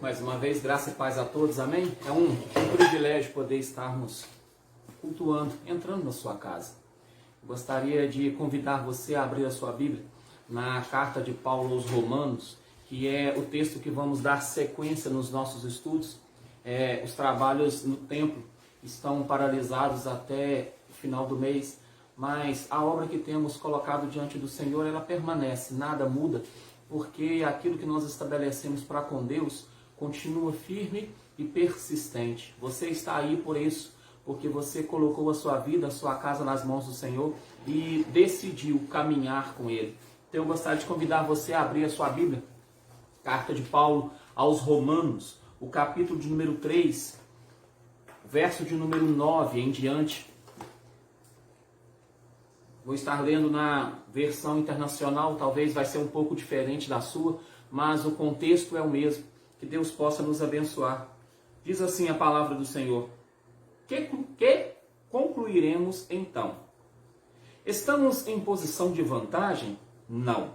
Mais uma vez, graça e paz a todos, amém? É um privilégio poder estarmos cultuando, entrando na sua casa. Gostaria de convidar você a abrir a sua Bíblia na carta de Paulo aos Romanos, que é o texto que vamos dar sequência nos nossos estudos. Os trabalhos no templo estão paralisados até o final do mês, mas a obra que temos colocado diante do Senhor, ela permanece, nada muda, porque aquilo que nós estabelecemos para com Deus continua firme e persistente. Você está aí por isso, porque você colocou a sua vida, a sua casa nas mãos do Senhor e decidiu caminhar com Ele. Então eu gostaria de convidar você a abrir a sua Bíblia, carta de Paulo aos Romanos, o capítulo de número 3, verso de número 9 em diante. Vou estar lendo na versão internacional, talvez vai ser um pouco diferente da sua, mas o contexto é o mesmo. Que Deus possa nos abençoar. Diz assim a palavra do Senhor. Que concluiremos então? Estamos em posição de vantagem? Não.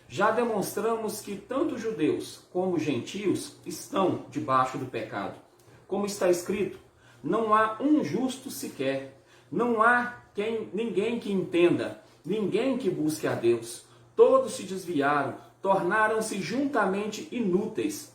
Já demonstramos que tanto judeus como gentios estão debaixo do pecado. Como está escrito, não há um justo sequer. Não há ninguém que entenda, ninguém que busque a Deus. Todos se desviaram, tornaram-se juntamente inúteis.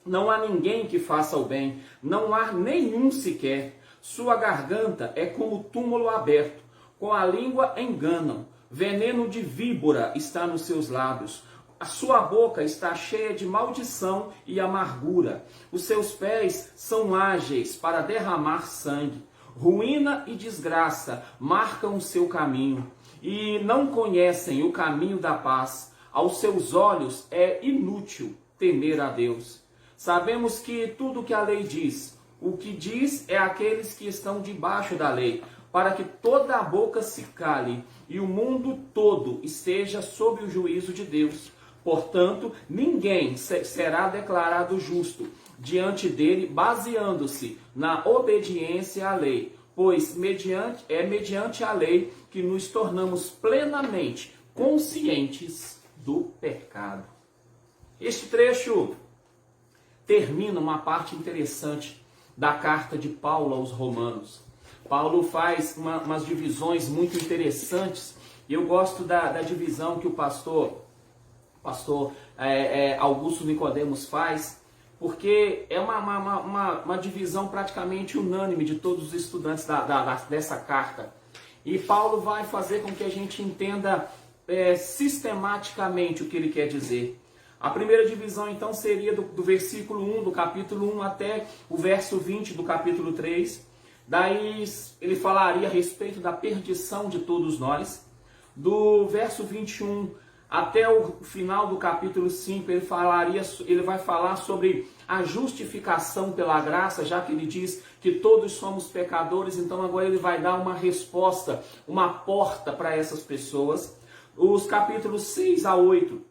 Não há ninguém que faça o bem, não há nenhum sequer. Sua garganta é como túmulo aberto, com a língua enganam. Veneno de víbora está nos seus lábios. A sua boca está cheia de maldição e amargura. Os seus pés são ágeis para derramar sangue. Ruína e desgraça marcam o seu caminho, e não conhecem o caminho da paz. Aos seus olhos é inútil temer a Deus. Sabemos que tudo que a lei diz, o que diz é aqueles que estão debaixo da lei, para que toda a boca se cale e o mundo todo esteja sob o juízo de Deus. Portanto, ninguém será declarado justo diante dele, baseando-se na obediência à lei, pois mediante a lei que nos tornamos plenamente conscientes do pecado. Este trecho termina uma parte interessante da carta de Paulo aos Romanos. Paulo faz umas divisões muito interessantes, e eu gosto da divisão que o pastor Augusto Nicodemos faz, porque é uma divisão praticamente unânime de todos os estudantes dessa carta. E Paulo vai fazer com que a gente entenda sistematicamente o que ele quer dizer. A primeira divisão, então, seria do versículo 1 do capítulo 1 até o verso 20 do capítulo 3. Daí ele falaria a respeito da perdição de todos nós. Do verso 21 até o final do capítulo 5, ele vai falar sobre a justificação pela graça, já que ele diz que todos somos pecadores. Então agora ele vai dar uma resposta, uma porta para essas pessoas. Os capítulos 6 a 8,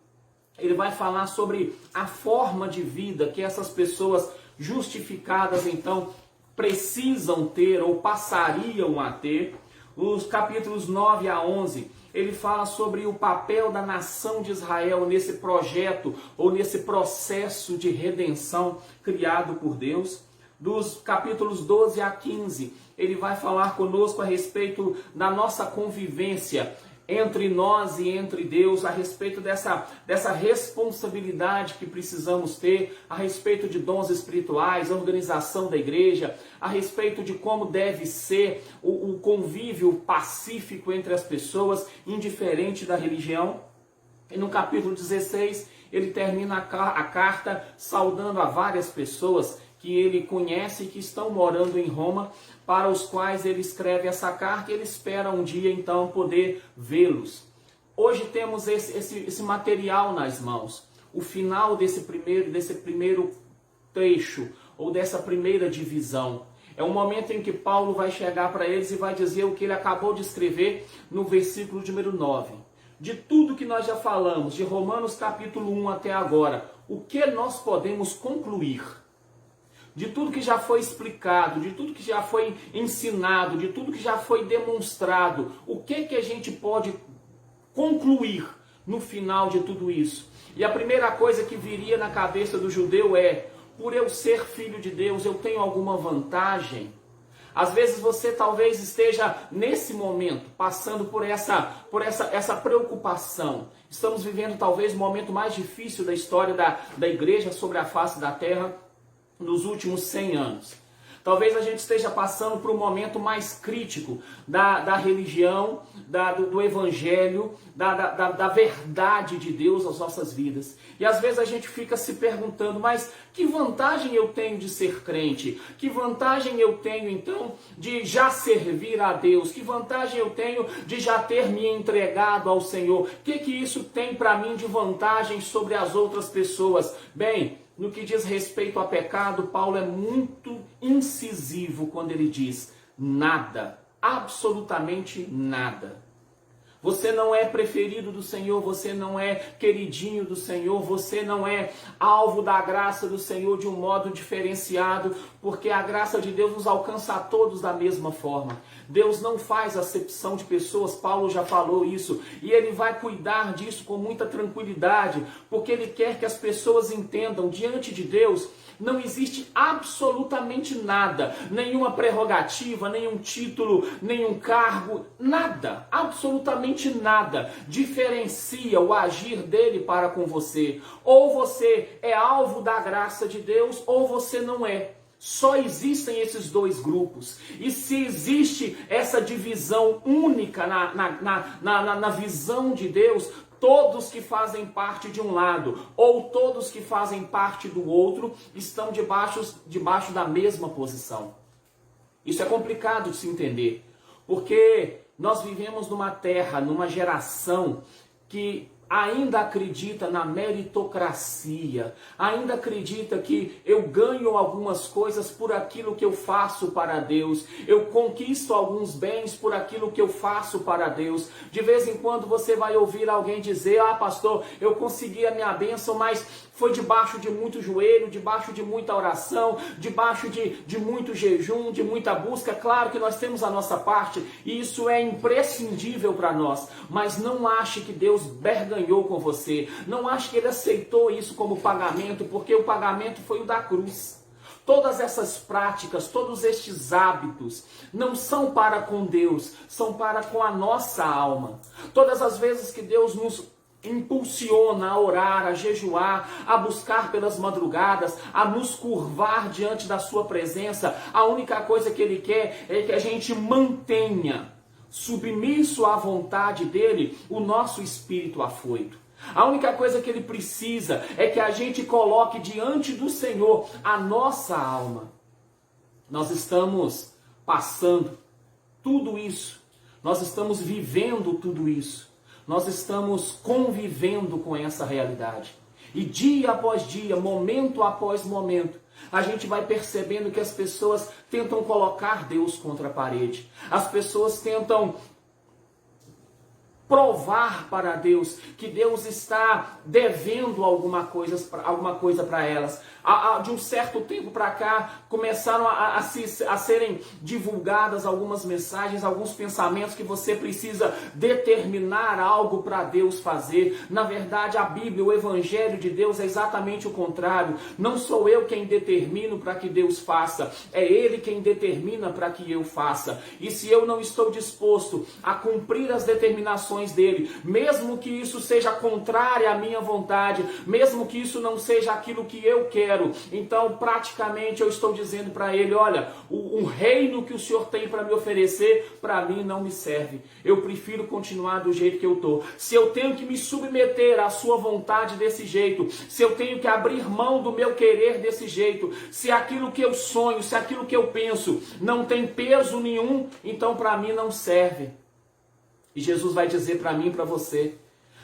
ele vai falar sobre a forma de vida que essas pessoas justificadas, então, precisam ter ou passariam a ter. Os capítulos 9 a 11, ele fala sobre o papel da nação de Israel nesse projeto ou nesse processo de redenção criado por Deus. Dos capítulos 12 a 15, ele vai falar conosco a respeito da nossa convivência entre nós e entre Deus, a respeito dessa responsabilidade que precisamos ter, a respeito de dons espirituais, a organização da igreja, a respeito de como deve ser o convívio pacífico entre as pessoas, indiferente da religião. E no capítulo 16, ele termina a carta saudando a várias pessoas que ele conhece e que estão morando em Roma, para os quais ele escreve essa carta, e ele espera um dia então poder vê-los. Hoje temos esse material nas mãos, o final desse primeiro trecho, ou dessa primeira divisão. É um momento em que Paulo vai chegar para eles e vai dizer o que ele acabou de escrever no versículo número 9. De tudo que nós já falamos, de Romanos capítulo 1 até agora, o que nós podemos concluir? De tudo que já foi explicado, de tudo que já foi ensinado, de tudo que já foi demonstrado, o que a gente pode concluir no final de tudo isso? E a primeira coisa que viria na cabeça do judeu é: por eu ser filho de Deus, eu tenho alguma vantagem? Às vezes você talvez esteja nesse momento passando por essa preocupação. Estamos vivendo talvez o momento mais difícil da história da igreja sobre a face da terra nos últimos 100 anos. Talvez a gente esteja passando por um momento mais crítico da religião, do evangelho, da verdade de Deus às nossas vidas. E às vezes a gente fica se perguntando, mas que vantagem eu tenho de ser crente? Que vantagem eu tenho então de já servir a Deus? Que vantagem eu tenho de já ter me entregado ao Senhor? O que isso tem para mim de vantagem sobre as outras pessoas? Bem, no que diz respeito a pecado, Paulo é muito incisivo quando ele diz nada, absolutamente nada. Você não é preferido do Senhor, você não é queridinho do Senhor, você não é alvo da graça do Senhor de um modo diferenciado, porque a graça de Deus nos alcança a todos da mesma forma. Deus não faz acepção de pessoas, Paulo já falou isso, e ele vai cuidar disso com muita tranquilidade, porque ele quer que as pessoas entendam, diante de Deus, não existe absolutamente nada, nenhuma prerrogativa, nenhum título, nenhum cargo, nada, absolutamente nada diferencia o agir dele para com você. Ou você é alvo da graça de Deus, ou você não é. Só existem esses dois grupos. E se existe essa divisão única na visão de Deus, todos que fazem parte de um lado ou todos que fazem parte do outro estão debaixo da mesma posição. Isso é complicado de se entender, porque nós vivemos numa terra, numa geração que ainda acredita na meritocracia, ainda acredita que eu ganho algumas coisas por aquilo que eu faço para Deus, eu conquisto alguns bens por aquilo que eu faço para Deus. De vez em quando você vai ouvir alguém dizer, pastor, eu consegui a minha bênção, mas foi debaixo de muito joelho, debaixo de muita oração, debaixo de muito jejum, de muita busca. Claro que nós temos a nossa parte e isso é imprescindível para nós, mas não ache que Deus berganhou com você, não ache que Ele aceitou isso como pagamento, porque o pagamento foi o da cruz. Todas essas práticas, todos estes hábitos não são para com Deus, são para com a nossa alma. Todas as vezes que Deus nos impulsiona a orar, a jejuar, a buscar pelas madrugadas, a nos curvar diante da sua presença, a única coisa que Ele quer é que a gente mantenha submisso à vontade dEle o nosso espírito afoito. A única coisa que Ele precisa é que a gente coloque diante do Senhor a nossa alma. Nós estamos passando tudo isso, nós estamos vivendo tudo isso. Nós estamos convivendo com essa realidade. E dia após dia, momento após momento, a gente vai percebendo que as pessoas tentam colocar Deus contra a parede. As pessoas tentam provar para Deus que Deus está devendo alguma coisa para elas. De um certo tempo para cá, começaram a serem divulgadas algumas mensagens, alguns pensamentos que você precisa determinar algo para Deus fazer. Na verdade, a Bíblia, o Evangelho de Deus é exatamente o contrário. Não sou eu quem determino para que Deus faça, é Ele quem determina para que eu faça. E se eu não estou disposto a cumprir as determinações dele, mesmo que isso seja contrário à minha vontade, mesmo que isso não seja aquilo que eu quero, então praticamente eu estou dizendo para ele, olha, o reino que o Senhor tem para me oferecer, para mim não me serve. Eu prefiro continuar do jeito que eu estou. Se eu tenho que me submeter à sua vontade desse jeito, se eu tenho que abrir mão do meu querer desse jeito, se aquilo que eu sonho, se aquilo que eu penso não tem peso nenhum, então para mim não serve. E Jesus vai dizer para mim e para você,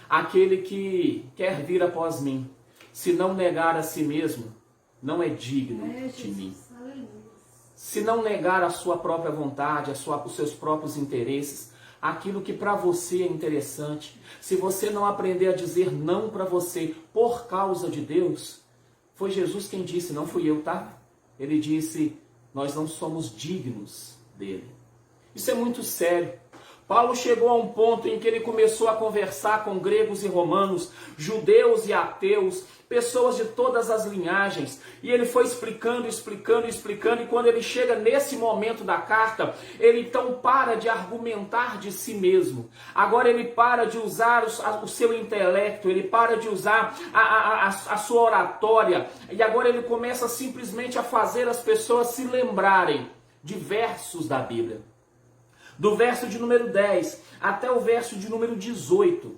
aquele que quer vir após mim, se não negar a si mesmo, não é digno de mim. Se não negar a sua própria vontade, os seus próprios interesses, aquilo que para você é interessante, se você não aprender a dizer não para você por causa de Deus, foi Jesus quem disse, não fui eu, tá? Ele disse, nós não somos dignos dele. Isso é muito sério. Paulo chegou a um ponto em que ele começou a conversar com gregos e romanos, judeus e ateus, pessoas de todas as linhagens, e ele foi explicando, e quando ele chega nesse momento da carta, ele então para de argumentar de si mesmo. Agora ele para de usar o seu intelecto, ele para de usar a sua oratória, e agora ele começa simplesmente a fazer as pessoas se lembrarem de versos da Bíblia. Do verso de número 10 até o verso de número 18,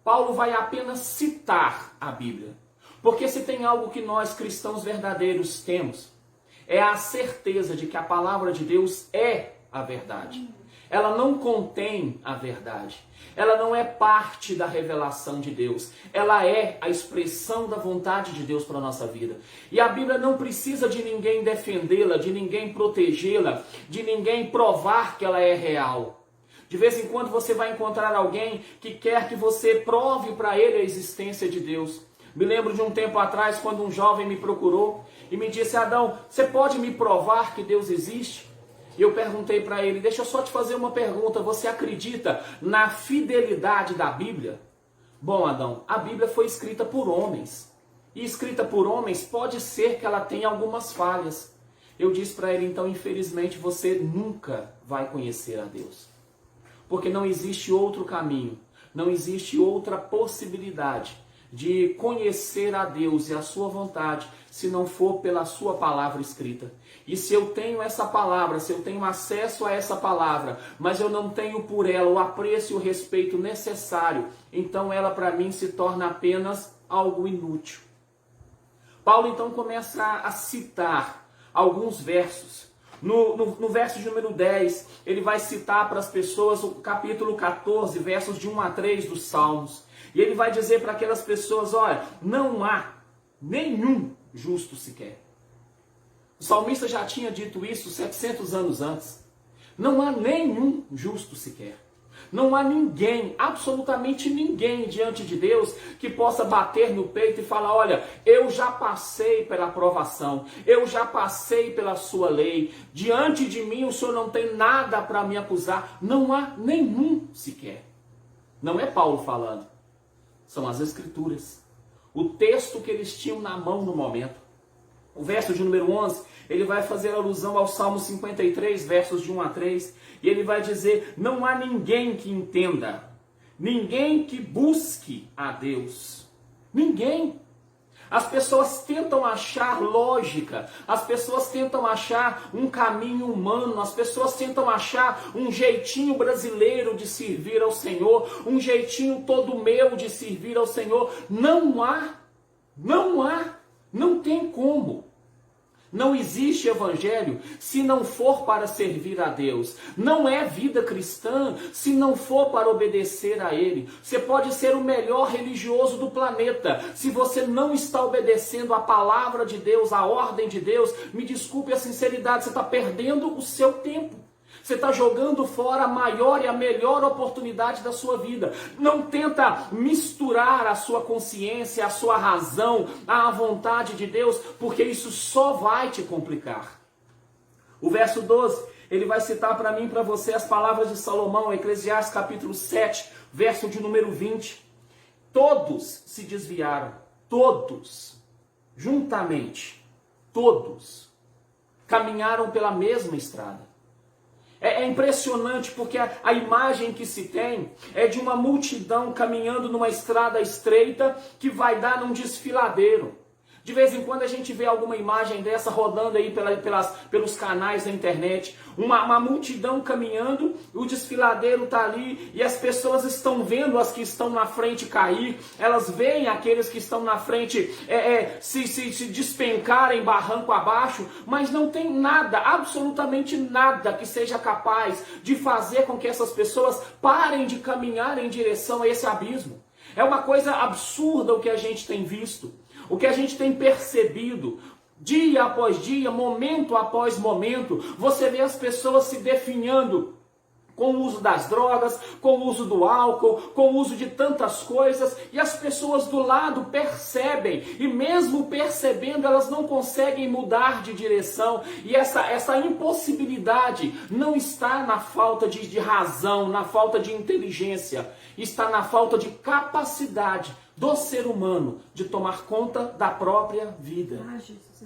Paulo vai apenas citar a Bíblia. Porque se tem algo que nós cristãos verdadeiros temos, é a certeza de que a palavra de Deus é a verdade. Ela não contém a verdade. Ela não é parte da revelação de Deus. Ela é a expressão da vontade de Deus para a nossa vida. E a Bíblia não precisa de ninguém defendê-la, de ninguém protegê-la, de ninguém provar que ela é real. De vez em quando você vai encontrar alguém que quer que você prove para ele a existência de Deus. Me lembro de um tempo atrás, quando um jovem me procurou e me disse: Adão, você pode me provar que Deus existe? E eu perguntei para ele: deixa eu só te fazer uma pergunta, você acredita na fidelidade da Bíblia? Bom, Adão, a Bíblia foi escrita por homens. E escrita por homens, pode ser que ela tenha algumas falhas. Eu disse para ele: então, infelizmente, você nunca vai conhecer a Deus. Porque não existe outro caminho, não existe outra possibilidade de conhecer a Deus e a sua vontade, se não for pela sua palavra escrita. E se eu tenho essa palavra, se eu tenho acesso a essa palavra, mas eu não tenho por ela o apreço e o respeito necessário, então ela para mim se torna apenas algo inútil. Paulo então começa a citar alguns versos. No verso de número 10, ele vai citar para as pessoas o capítulo 14, versos de 1 a 3 dos Salmos. E ele vai dizer para aquelas pessoas: olha, não há nenhum justo sequer. O salmista já tinha dito isso 700 anos antes. Não há nenhum justo sequer. Não há ninguém, absolutamente ninguém diante de Deus que possa bater no peito e falar: olha, eu já passei pela provação, eu já passei pela sua lei, diante de mim o Senhor não tem nada para me acusar. Não há nenhum sequer. Não é Paulo falando, são as Escrituras, o texto que eles tinham na mão no momento. O verso de número 11, ele vai fazer alusão ao Salmo 53, versos de 1 a 3, e ele vai dizer: não há ninguém que entenda, ninguém que busque a Deus. Ninguém. As pessoas tentam achar lógica, as pessoas tentam achar um caminho humano, as pessoas tentam achar um jeitinho brasileiro de servir ao Senhor, um jeitinho todo meu de servir ao Senhor. Não há, não tem como. Não existe evangelho se não for para servir a Deus. Não é vida cristã se não for para obedecer a Ele. Você pode ser o melhor religioso do planeta. Se você não está obedecendo a palavra de Deus, a ordem de Deus, me desculpe a sinceridade, você está perdendo o seu tempo. Você está jogando fora a maior e a melhor oportunidade da sua vida. Não tenta misturar a sua consciência, a sua razão, à vontade de Deus, porque isso só vai te complicar. O verso 12, ele vai citar para mim e para você as palavras de Salomão, Eclesiastes capítulo 7, verso de número 20. Todos se desviaram, todos, juntamente, todos, caminharam pela mesma estrada. É impressionante porque a imagem que se tem é de uma multidão caminhando numa estrada estreita que vai dar num desfiladeiro. De vez em quando a gente vê alguma imagem dessa rodando aí pelos canais da internet. Uma multidão caminhando, o desfiladeiro está ali e as pessoas estão vendo as que estão na frente cair. Elas veem aqueles que estão na frente se despencarem barranco abaixo. Mas não tem nada, absolutamente nada que seja capaz de fazer com que essas pessoas parem de caminhar em direção a esse abismo. É uma coisa absurda o que a gente tem visto. O que a gente tem percebido, dia após dia, momento após momento, você vê as pessoas se definhando com o uso das drogas, com o uso do álcool, com o uso de tantas coisas, e as pessoas do lado percebem, e mesmo percebendo, elas não conseguem mudar de direção, e essa impossibilidade não está na falta de razão, na falta de inteligência, está na falta de capacidade do ser humano de tomar conta da própria vida.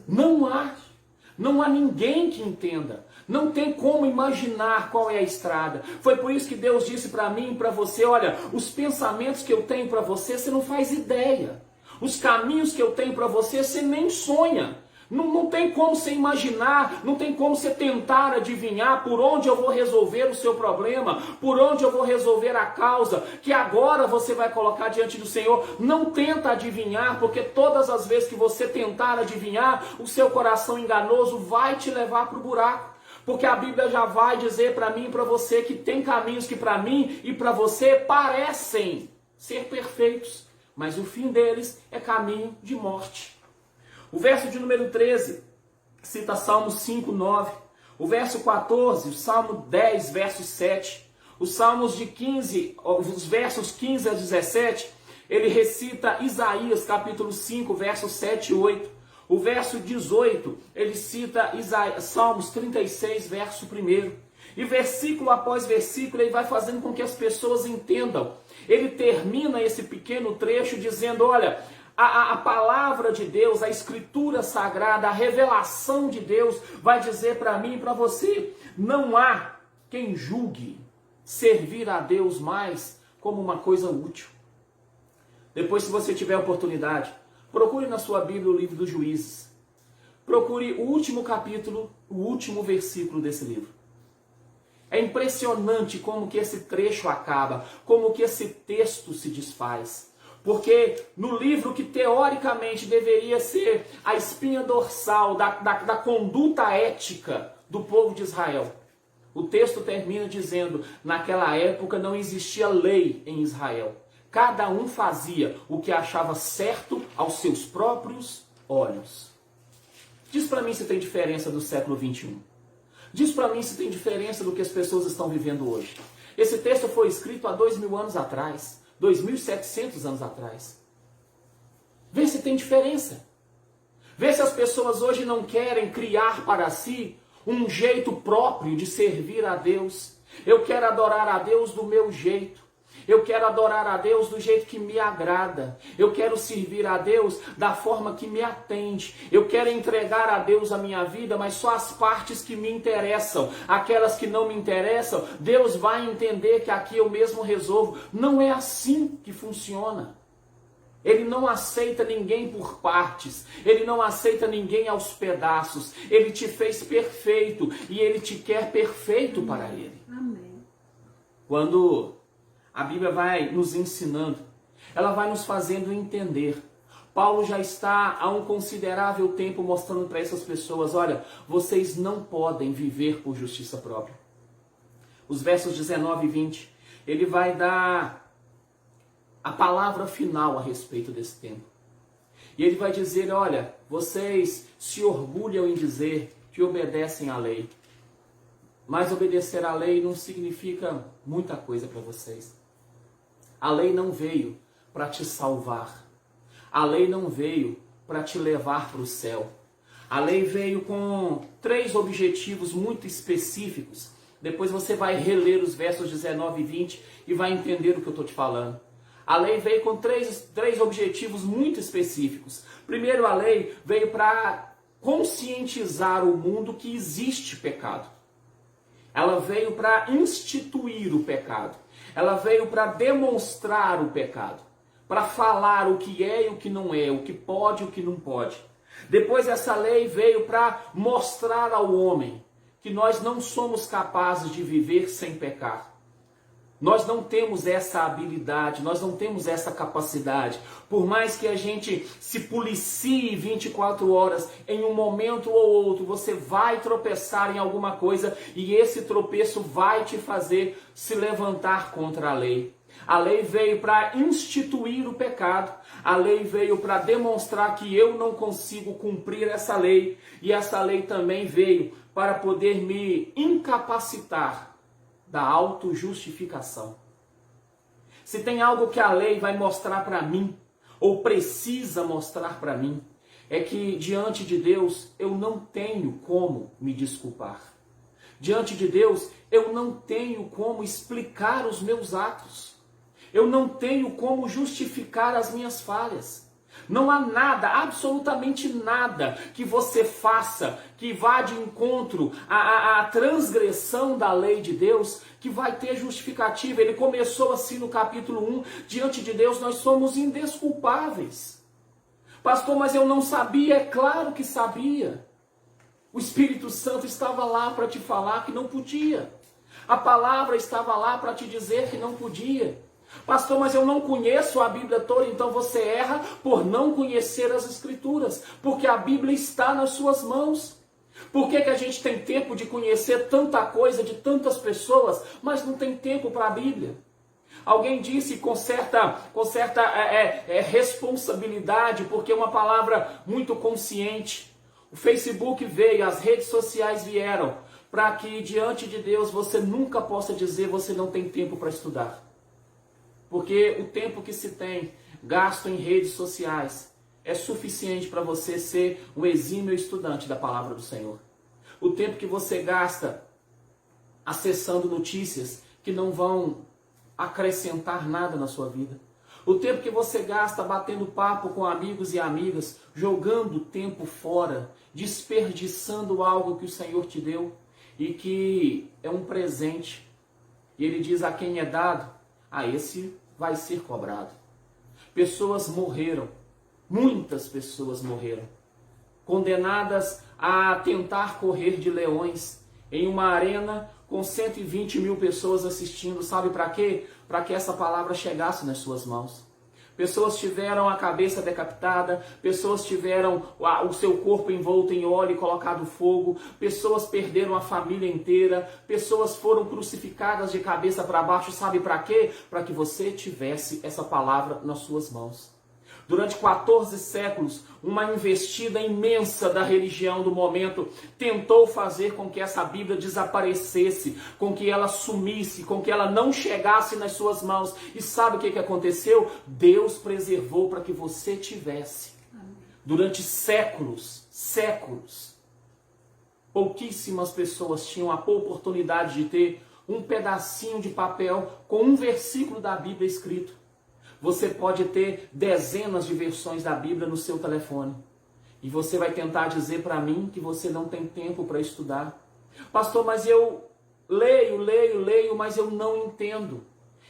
Não há ninguém que entenda. Não tem como imaginar qual é a estrada. Foi por isso que Deus disse para mim e para você, olha, os pensamentos que eu tenho para você, você não faz ideia. Os caminhos que eu tenho para você, você nem sonha. Não tem como você imaginar, não tem como você tentar adivinhar por onde eu vou resolver o seu problema, por onde eu vou resolver a causa, que agora você vai colocar diante do Senhor. Não tenta adivinhar, porque todas as vezes que você tentar adivinhar, o seu coração enganoso vai te levar para o buraco. Porque a Bíblia já vai dizer para mim e para você que tem caminhos que para mim e para você parecem ser perfeitos, mas o fim deles é caminho de morte. O verso de número 13 cita Salmo 5, 9. O verso 14, o Salmo 10, verso 7. Os Salmos de 15, os versos 15 a 17, ele recita Isaías capítulo 5, versos 7 e 8. O verso 18, ele cita Salmos 36, verso 1. E versículo após versículo, ele vai fazendo com que as pessoas entendam. Ele termina esse pequeno trecho dizendo, olha, a palavra de Deus, a escritura sagrada, a revelação de Deus vai dizer para mim e para você, não há quem julgue servir a Deus mais como uma coisa útil. Depois, se você tiver oportunidade, procure na sua Bíblia o livro dos Juízes. Procure o último capítulo, o último versículo desse livro. É impressionante como que esse trecho acaba, como que esse texto se desfaz. Porque no livro que teoricamente deveria ser a espinha dorsal da conduta ética do povo de Israel, o texto termina dizendo, naquela época não existia lei em Israel. Cada um fazia o que achava certo aos seus próprios olhos. Diz para mim se tem diferença do século 21. Diz para mim se tem diferença do que as pessoas estão vivendo hoje. Esse texto foi escrito há 2000 anos atrás, 2.700 anos atrás. Vê se tem diferença. Vê se as pessoas hoje não querem criar para si um jeito próprio de servir a Deus. Eu quero adorar a Deus do meu jeito. Eu quero adorar a Deus do jeito que me agrada. Eu quero servir a Deus da forma que me atende. Eu quero entregar a Deus a minha vida, mas só as partes que me interessam. Aquelas que não me interessam, Deus vai entender que aqui eu mesmo resolvo. Não é assim que funciona. Ele não aceita ninguém por partes. Ele não aceita ninguém aos pedaços. Ele te fez perfeito e Ele te quer perfeito para Ele. Amém. Quando a Bíblia vai nos ensinando, ela vai nos fazendo entender. Paulo já está há um considerável tempo mostrando para essas pessoas, olha, vocês não podem viver por justiça própria. Os versos 19 e 20, ele vai dar a palavra final a respeito desse tempo. E ele vai dizer, olha, vocês se orgulham em dizer que obedecem à lei. Mas obedecer à lei não significa muita coisa para vocês. A lei não veio para te salvar. A lei não veio para te levar para o céu. A lei veio com 3 objetivos muito específicos. Depois você vai reler os versos 19 e 20 e vai entender o que eu estou te falando. A lei veio com três objetivos muito específicos. Primeiro, a lei veio para conscientizar o mundo que existe pecado. Ela veio para instituir o pecado. Ela veio para demonstrar o pecado. Para falar o que é e o que não é, o que pode e o que não pode. Depois essa lei veio para mostrar ao homem que nós não somos capazes de viver sem pecar. Nós não temos essa habilidade, nós não temos essa capacidade. Por mais que a gente se policie 24 horas, em um momento ou outro, você vai tropeçar em alguma coisa e esse tropeço vai te fazer se levantar contra a lei. A lei veio para instituir o pecado. A lei veio para demonstrar que eu não consigo cumprir essa lei. E essa lei também veio para poder me incapacitar da autojustificação. Se tem algo que a lei vai mostrar para mim, ou precisa mostrar para mim, é que diante de Deus eu não tenho como me desculpar. Diante de Deus eu não tenho como explicar os meus atos. Eu não tenho como justificar as minhas falhas. Não há nada, absolutamente nada que você faça que vá de encontro à transgressão da lei de Deus que vai ter justificativa. Ele começou assim no capítulo 1, diante de Deus nós somos indesculpáveis. Pastor, mas eu não sabia. É claro que sabia. O Espírito Santo estava lá para te falar que não podia. A palavra estava lá para te dizer que não podia. Pastor, mas eu não conheço a Bíblia toda. Então você erra por não conhecer as Escrituras, porque a Bíblia está nas suas mãos. Por que a gente tem tempo de conhecer tanta coisa de tantas pessoas, mas não tem tempo para a Bíblia? Alguém disse com certa responsabilidade, porque é uma palavra muito consciente. O Facebook veio, as redes sociais vieram, para que diante de Deus você nunca possa dizer você não tem tempo para estudar. Porque o tempo que se tem gasto em redes sociais é suficiente para você ser um exímio estudante da palavra do Senhor. O tempo que você gasta acessando notícias que não vão acrescentar nada na sua vida. O tempo que você gasta batendo papo com amigos e amigas, jogando tempo fora, desperdiçando algo que o Senhor te deu e que é um presente. E Ele diz: a quem é dado, a esse vai ser cobrado. Pessoas morreram, muitas pessoas morreram, condenadas a tentar correr de leões em uma arena com 120 mil pessoas assistindo. Sabe para quê? Para que essa palavra chegasse nas suas mãos. Pessoas tiveram a cabeça decapitada, pessoas tiveram o seu corpo envolto em óleo e colocado fogo, pessoas perderam a família inteira, pessoas foram crucificadas de cabeça para baixo. Sabe para quê? Para que você tivesse essa palavra nas suas mãos. Durante 14 séculos, uma investida imensa da religião do momento tentou fazer com que essa Bíblia desaparecesse, com que ela sumisse, com que ela não chegasse nas suas mãos. E sabe o que aconteceu? Deus preservou para que você tivesse. Durante séculos, pouquíssimas pessoas tinham a oportunidade de ter um pedacinho de papel com um versículo da Bíblia escrito. Você pode ter dezenas de versões da Bíblia no seu telefone. E você vai tentar dizer para mim que você não tem tempo para estudar. Pastor, mas eu leio, mas eu não entendo.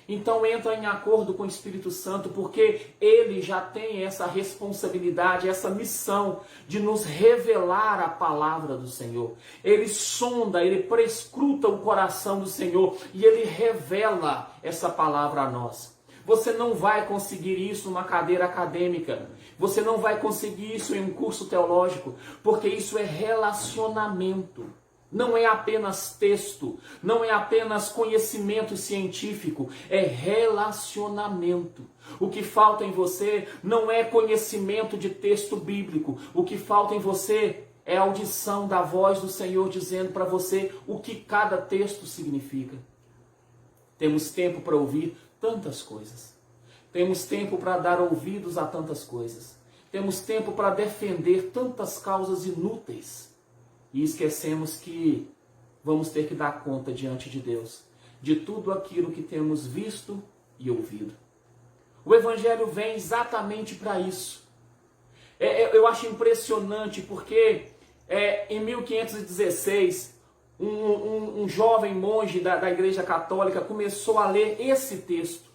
Então entra em acordo com o Espírito Santo, porque Ele já tem essa responsabilidade, essa missão de nos revelar a palavra do Senhor. Ele sonda, Ele prescruta o coração do Senhor e Ele revela essa palavra a nós. Você não vai conseguir isso numa cadeira acadêmica. Você não vai conseguir isso em um curso teológico, porque isso é relacionamento. Não é apenas texto, não é apenas conhecimento científico, é relacionamento. O que falta em você não é conhecimento de texto bíblico. O que falta em você é a audição da voz do Senhor dizendo para você o que cada texto significa. Temos tempo para ouvir tantas coisas. Temos tempo para dar ouvidos a tantas coisas. Temos tempo para defender tantas causas inúteis. E esquecemos que vamos ter que dar conta diante de Deus de tudo aquilo que temos visto e ouvido. O Evangelho vem exatamente para isso. Eu acho impressionante porque em 1516... Um jovem monge da Igreja Católica começou a ler esse texto.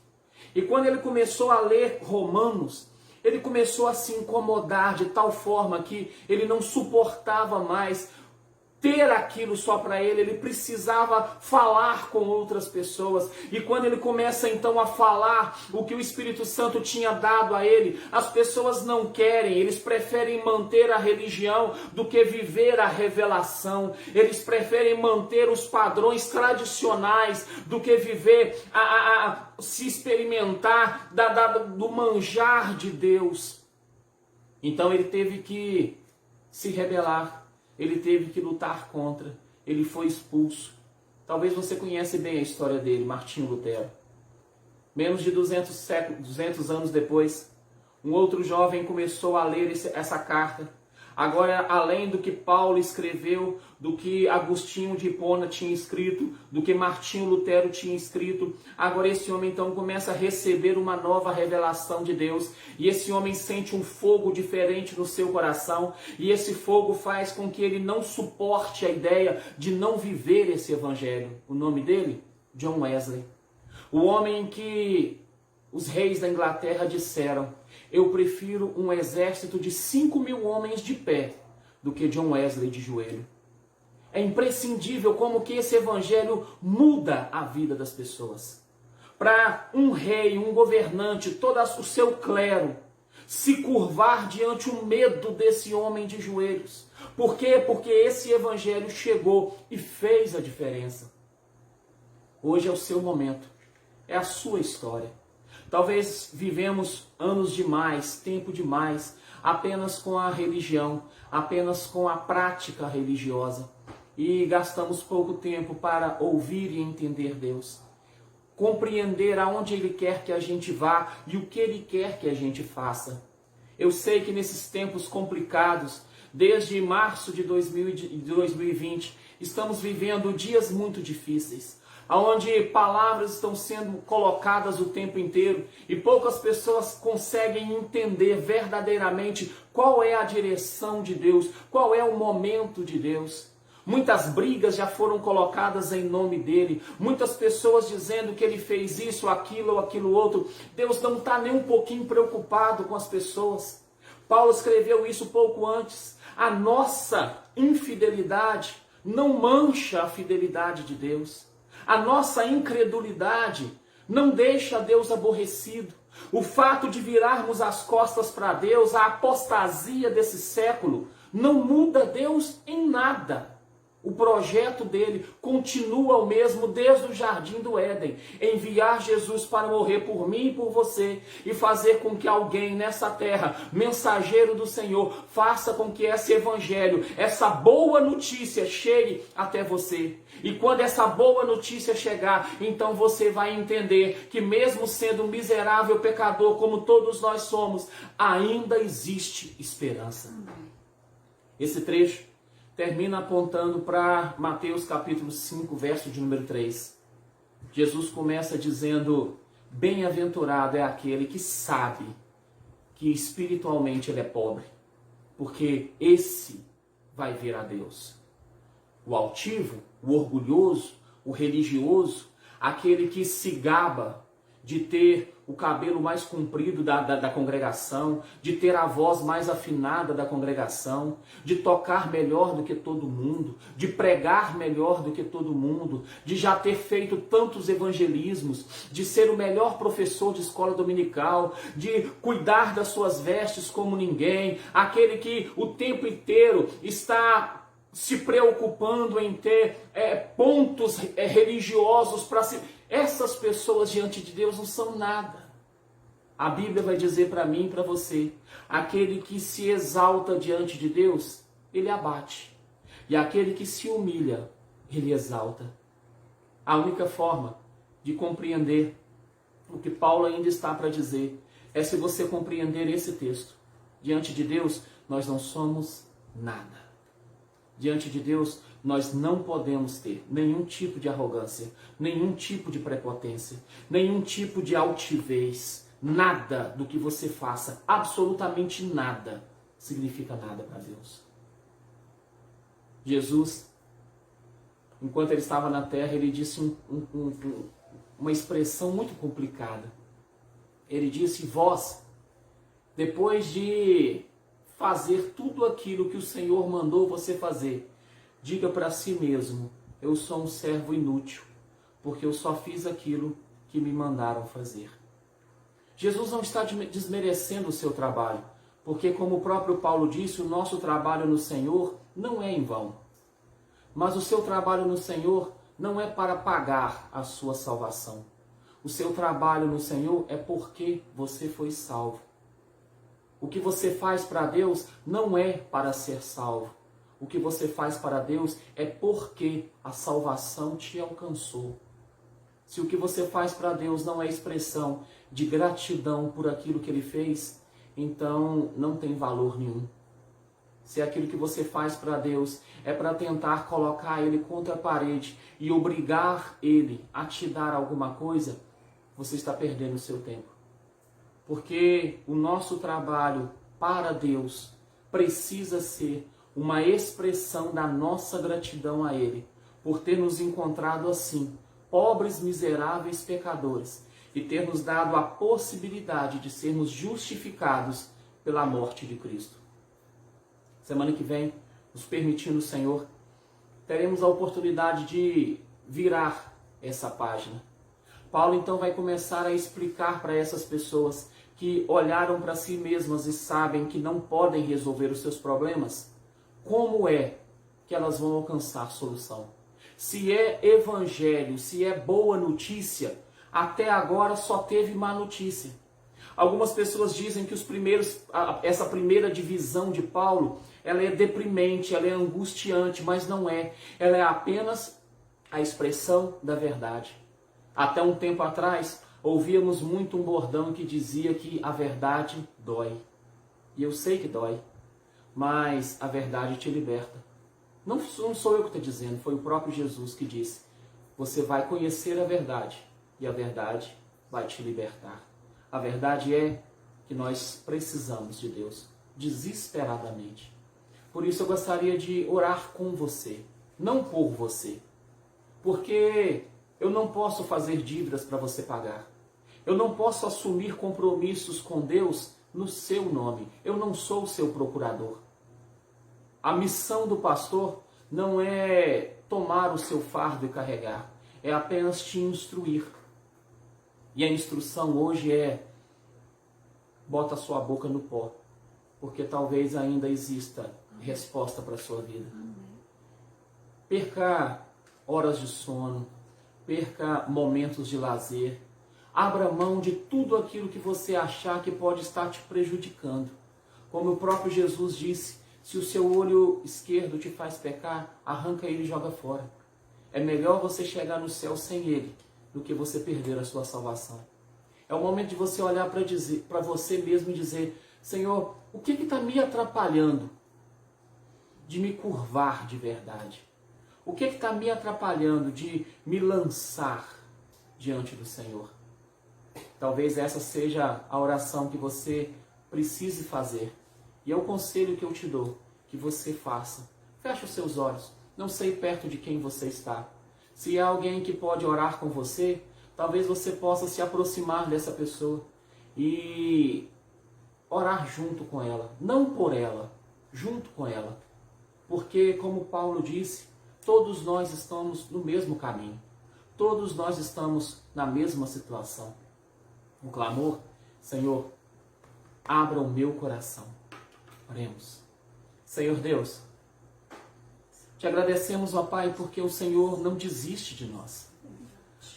E quando ele começou a ler Romanos, ele começou a se incomodar de tal forma que ele não suportava mais ter aquilo só para ele. Ele precisava falar com outras pessoas. E quando ele começa então a falar o que o Espírito Santo tinha dado a ele, as pessoas não querem, eles preferem manter a religião do que viver a revelação. Eles preferem manter os padrões tradicionais do que viver, se experimentar do manjar de Deus. Então ele teve que se rebelar. Ele teve que lutar contra, ele foi expulso. Talvez você conhece bem a história dele, Martinho Lutero. Menos de 200 anos depois, um outro jovem começou a ler essa carta. Agora, além do que Paulo escreveu, do que Agostinho de Hipona tinha escrito, do que Martinho Lutero tinha escrito, agora esse homem então começa a receber uma nova revelação de Deus, e esse homem sente um fogo diferente no seu coração, e esse fogo faz com que ele não suporte a ideia de não viver esse evangelho. O nome dele? John Wesley. O homem que os reis da Inglaterra disseram: eu prefiro um exército de 5.000 homens de pé do que John Wesley de joelho. É imprescindível como que esse evangelho muda a vida das pessoas. Para um rei, um governante, todo o seu clero se curvar diante o medo desse homem de joelhos. Por quê? Porque esse evangelho chegou e fez a diferença. Hoje é o seu momento. É a sua história. Talvez vivemos anos demais, tempo demais, apenas com a religião, apenas com a prática religiosa. E gastamos pouco tempo para ouvir e entender Deus. Compreender aonde Ele quer que a gente vá e o que Ele quer que a gente faça. Eu sei que nesses tempos complicados, desde março de 2020, estamos vivendo dias muito difíceis, onde palavras estão sendo colocadas o tempo inteiro e poucas pessoas conseguem entender verdadeiramente qual é a direção de Deus, qual é o momento de Deus. Muitas brigas já foram colocadas em nome dele, muitas pessoas dizendo que ele fez isso, aquilo ou aquilo outro. Deus não está nem um pouquinho preocupado com as pessoas. Paulo escreveu isso pouco antes. A nossa infidelidade não mancha a fidelidade de Deus. A nossa incredulidade não deixa Deus aborrecido. O fato de virarmos as costas para Deus, a apostasia desse século, não muda Deus em nada. O projeto dele continua o mesmo desde o jardim do Éden. Enviar Jesus para morrer por mim e por você e fazer com que alguém nessa terra, mensageiro do Senhor, faça com que esse evangelho, essa boa notícia chegue até você. E quando essa boa notícia chegar, então você vai entender que mesmo sendo um miserável pecador como todos nós somos, ainda existe esperança. Esse trecho termina apontando para Mateus capítulo 5, verso de número 3. Jesus começa dizendo: bem-aventurado é aquele que sabe que espiritualmente ele é pobre, porque esse vai ver a Deus. O altivo, o orgulhoso, o religioso, aquele que se gaba de ter o cabelo mais comprido da congregação, de ter a voz mais afinada da congregação, de tocar melhor do que todo mundo, de pregar melhor do que todo mundo, de já ter feito tantos evangelismos, de ser o melhor professor de escola dominical, de cuidar das suas vestes como ninguém, aquele que o tempo inteiro está se preocupando em ter pontos religiosos para se... Essas pessoas diante de Deus não são nada. A Bíblia vai dizer para mim e para você: aquele que se exalta diante de Deus, ele abate. E aquele que se humilha, ele exalta. A única forma de compreender o que Paulo ainda está para dizer é se você compreender esse texto. Diante de Deus, nós não somos nada. Diante de Deus, nós não podemos ter nenhum tipo de arrogância, nenhum tipo de prepotência, nenhum tipo de altivez. Nada do que você faça, absolutamente nada, significa nada para Deus. Jesus, enquanto ele estava na terra, ele disse uma expressão muito complicada. Ele disse: vós, depois de fazer tudo aquilo que o Senhor mandou você fazer, diga para si mesmo: eu sou um servo inútil, porque eu só fiz aquilo que me mandaram fazer. Jesus não está desmerecendo o seu trabalho, porque como o próprio Paulo disse, o nosso trabalho no Senhor não é em vão. Mas o seu trabalho no Senhor não é para pagar a sua salvação. O seu trabalho no Senhor é porque você foi salvo. O que você faz para Deus não é para ser salvo. o que você faz para Deus é porque a salvação te alcançou. Se o que você faz para Deus não é expressão de gratidão por aquilo que Ele fez, então não tem valor nenhum. Se aquilo que você faz para Deus é para tentar colocar Ele contra a parede e obrigar Ele a te dar alguma coisa, você está perdendo o seu tempo. Porque o nosso trabalho para Deus precisa ser uma expressão da nossa gratidão a Ele, por ter nos encontrado assim, pobres, miseráveis pecadores, e ter nos dado a possibilidade de sermos justificados pela morte de Cristo. Semana que vem, nos permitindo o Senhor, teremos a oportunidade de virar essa página. Paulo então vai começar a explicar para essas pessoas que olharam para si mesmas e sabem que não podem resolver os seus problemas, como é que elas vão alcançar solução. Se é evangelho, se é boa notícia, até agora só teve má notícia. Algumas pessoas dizem que essa primeira divisão de Paulo, ela é deprimente, ela é angustiante, mas não é. Ela é apenas a expressão da verdade. Até um tempo atrás, ouvíamos muito um bordão que dizia que a verdade dói. E eu sei que dói, mas a verdade te liberta. Não sou eu que estou dizendo, foi o próprio Jesus que disse: você vai conhecer a verdade e a verdade vai te libertar. A verdade é que nós precisamos de Deus, desesperadamente. Por isso eu gostaria de orar com você, não por você. Porque eu não posso fazer dívidas para você pagar. Eu não posso assumir compromissos com Deus no seu nome. Eu não sou o seu procurador. A missão do pastor não é tomar o seu fardo e carregar. É apenas te instruir. E a instrução hoje é: bota a sua boca no pó, porque talvez ainda exista resposta para a sua vida. Perca horas de sono, perca momentos de lazer, abra mão de tudo aquilo que você achar que pode estar te prejudicando. Como o próprio Jesus disse: se o seu olho esquerdo te faz pecar, arranca ele e joga fora. É melhor você chegar no céu sem ele do que você perder a sua salvação. É o momento de você olhar para você mesmo e dizer: Senhor, o que está me atrapalhando de me curvar de verdade? O que está me atrapalhando de me lançar diante do Senhor? Talvez essa seja a oração que você precise fazer. E é o conselho que eu te dou, que você faça. Feche os seus olhos. Não sei perto de quem você está. Se há alguém que pode orar com você, talvez você possa se aproximar dessa pessoa e orar junto com ela. Não por ela, junto com ela. Porque, como Paulo disse, todos nós estamos no mesmo caminho. Todos nós estamos na mesma situação. Um clamor: Senhor, abra o meu coração. Oremos. Senhor Deus, te agradecemos, ó Pai, porque o Senhor não desiste de nós.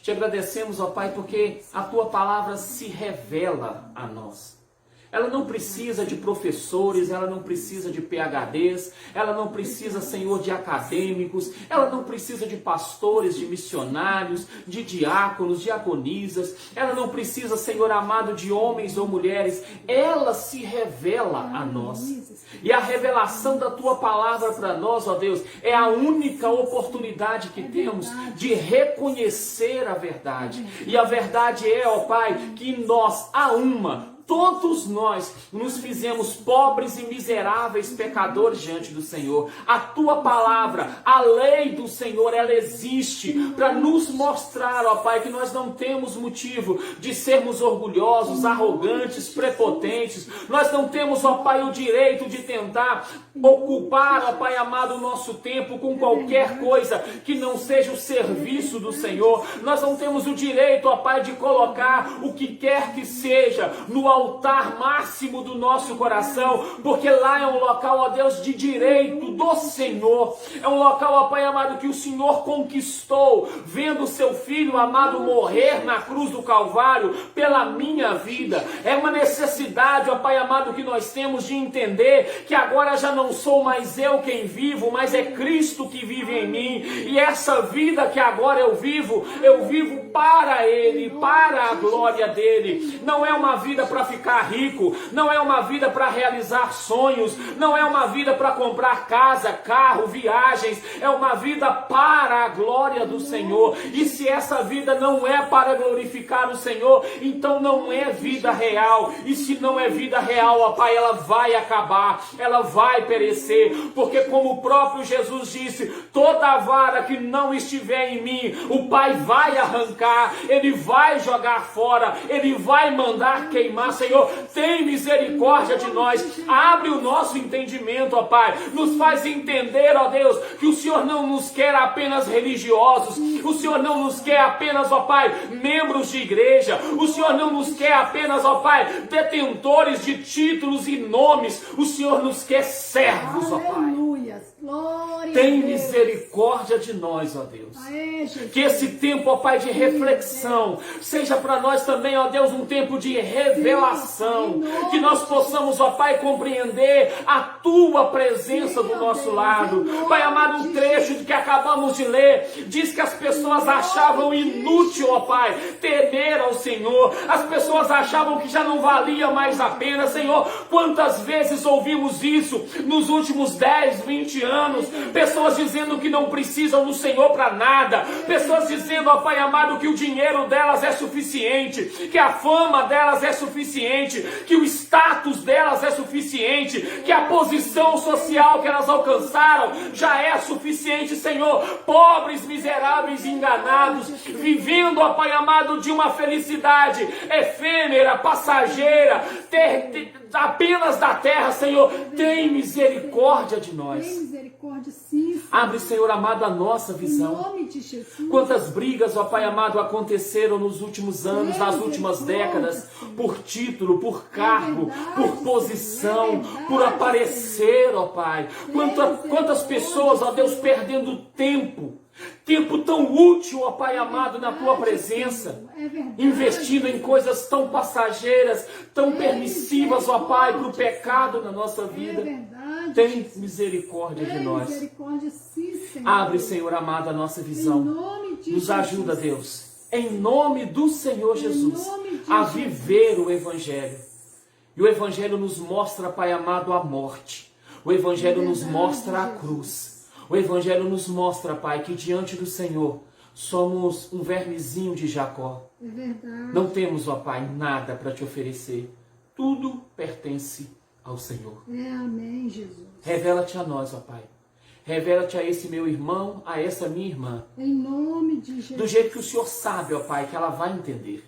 Te agradecemos, ó Pai, porque a Tua palavra se revela a nós. Ela não precisa de professores, ela não precisa de PhDs, ela não precisa, Senhor, de acadêmicos, ela não precisa de pastores, de missionários, de diáconos, diaconisas, ela não precisa, Senhor amado, de homens ou mulheres. Ela se revela a nós. E a revelação da Tua palavra para nós, ó Deus, é a única oportunidade que temos de reconhecer a verdade. E a verdade é, ó Pai, que nós, todos nós nos fizemos pobres e miseráveis pecadores diante do Senhor. A Tua palavra, a lei do Senhor, ela existe para nos mostrar, ó Pai, que nós não temos motivo de sermos orgulhosos, arrogantes, prepotentes. Nós não temos, ó Pai, o direito de tentar ocupar, ó Pai amado, o nosso tempo com qualquer coisa que não seja o serviço do Senhor. Nós não temos o direito, ó Pai, de colocar o que quer que seja no altar altar máximo do nosso coração, porque lá é um local, ó Deus, de direito do Senhor. É um local, ó Pai amado, que o Senhor conquistou, vendo o seu Filho amado morrer na cruz do Calvário pela minha vida. É uma necessidade, ó Pai amado, que nós temos de entender que agora já não sou mais eu quem vivo, mas é Cristo que vive em mim. E essa vida que agora eu vivo para Ele, para a glória dele. Não é uma vida para ficar rico, não é uma vida para realizar sonhos, não é uma vida para comprar casa, carro, viagens, é uma vida para a glória do Senhor. E se essa vida não é para glorificar o Senhor, então não é vida real. E se não é vida real, ó Pai, ela vai acabar, ela vai perecer, porque como o próprio Jesus disse, toda vara que não estiver em mim, o Pai vai arrancar, Ele vai jogar fora, Ele vai mandar queimar. Senhor, tem misericórdia de nós, abre o nosso entendimento, ó Pai, nos faz entender, ó Deus, que o Senhor não nos quer apenas religiosos, o Senhor não nos quer apenas, ó Pai, membros de igreja, o Senhor não nos quer apenas, ó Pai, detentores de títulos e nomes, o Senhor nos quer servos, ó Pai. Tem misericórdia de nós, ó Deus. Que esse tempo, ó Pai, de reflexão seja para nós também, ó Deus, um tempo de revelação. Que nós possamos, ó Pai, compreender a Tua presença do nosso lado. Pai amado, um trecho que acabamos de ler diz que as pessoas achavam inútil, ó Pai, temer ao Senhor. As pessoas achavam que já não valia mais a pena. Senhor, quantas vezes ouvimos isso nos últimos 10, 20 anos? Pessoas dizendo que não precisam do Senhor para nada. Pessoas dizendo, ó Pai amado, que o dinheiro delas é suficiente, que a fama delas é suficiente, que o status delas é suficiente, que a posição social que elas alcançaram já é suficiente. Senhor, pobres, miseráveis, enganados, vivendo, ó Pai amado, de uma felicidade efêmera, passageira, apenas da terra. Senhor, tem misericórdia de nós. Tem misericórdia, sim. Abre, Senhor amado, a nossa visão. Em nome de Jesus. Quantas brigas, ó Pai amado, aconteceram nos últimos anos, nas últimas décadas, por título, por cargo, por posição, por aparecer, ó Pai. Quantas pessoas, ó Deus, perdendo tempo tão útil, ó Pai amado, na Tua presença, investindo em coisas tão passageiras, tão permissivas, ó Pai, para o pecado na nossa vida. Tem misericórdia de nós. Abre, Senhor amado, a nossa visão. Nos ajuda, Deus, em nome do Senhor Jesus, a viver o Evangelho. E o Evangelho nos mostra, Pai amado, a morte. O Evangelho nos mostra a cruz. O Evangelho nos mostra, Pai, que diante do Senhor somos um vermezinho de Jacó. É verdade. Não temos, ó Pai, nada para te oferecer. Tudo pertence ao Senhor. Amém, Jesus. Revela-te a nós, ó Pai. Revela-te a esse meu irmão, a essa minha irmã. Em nome de Jesus. Do jeito que o Senhor sabe, ó Pai, que ela vai entender.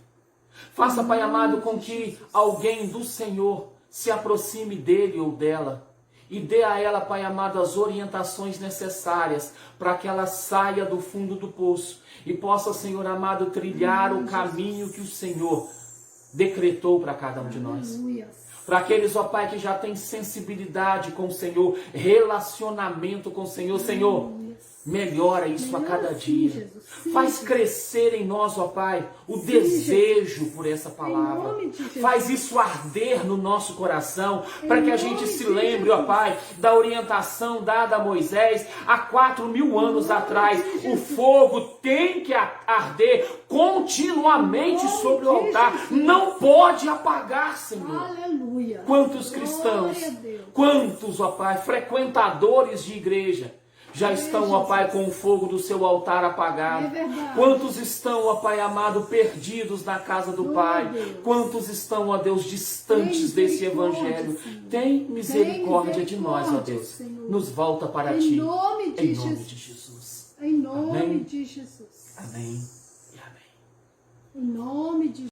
Faça, Pai amado, com que alguém do Senhor se aproxime dele ou dela. E dê a ela, Pai amado, as orientações necessárias para que ela saia do fundo do poço e possa, Senhor amado, trilhar o caminho que o Senhor decretou para cada um de nós. Para aqueles, ó Pai, que já têm sensibilidade com o Senhor, relacionamento com o Senhor. Senhor, melhora isso a cada dia. Faz crescer em nós, ó Pai, o desejo por essa palavra. Faz isso arder no nosso coração, para que a gente se lembre, ó Pai, da orientação dada a Moisés há 4.000 anos atrás. O fogo tem que arder continuamente sobre o altar. Não pode apagar, Senhor. Aleluia. Quantos cristãos, quantos, ó Pai, frequentadores de igreja, já estão, ó Pai, com o fogo do seu altar apagado. Quantos estão, ó Pai amado, perdidos na casa do Pai? Quantos estão, ó Deus, distantes desse Evangelho? Tem misericórdia de nós, ó Deus. Nos volta para Ti. Em nome de Jesus. Em nome de Jesus. Amém e amém. Em nome de